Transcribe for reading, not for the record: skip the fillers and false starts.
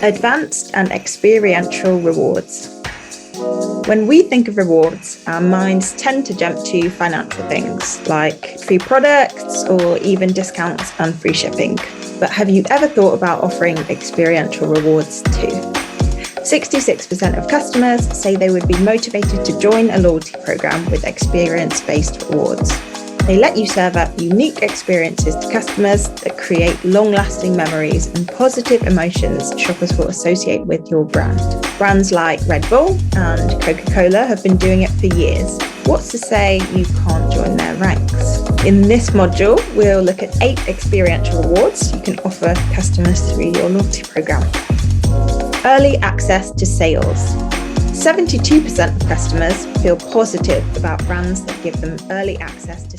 Advanced and experiential rewards. When we think of rewards, our minds tend to jump to financial things like free products or even discounts and free shipping. But have you ever thought about offering experiential rewards too? 66% of customers say they would be motivated to join a loyalty program with experience-based rewards. They let you serve up unique experiences to customers that create long-lasting memories and positive emotions shoppers will associate with your brand. Brands like Red Bull and Coca-Cola have been doing it for years. What's to say you can't join their ranks? In this module, we'll look at 8 experiential rewards you can offer customers through your loyalty program. Early access to sales. 72% of customers feel positive about brands that give them early access to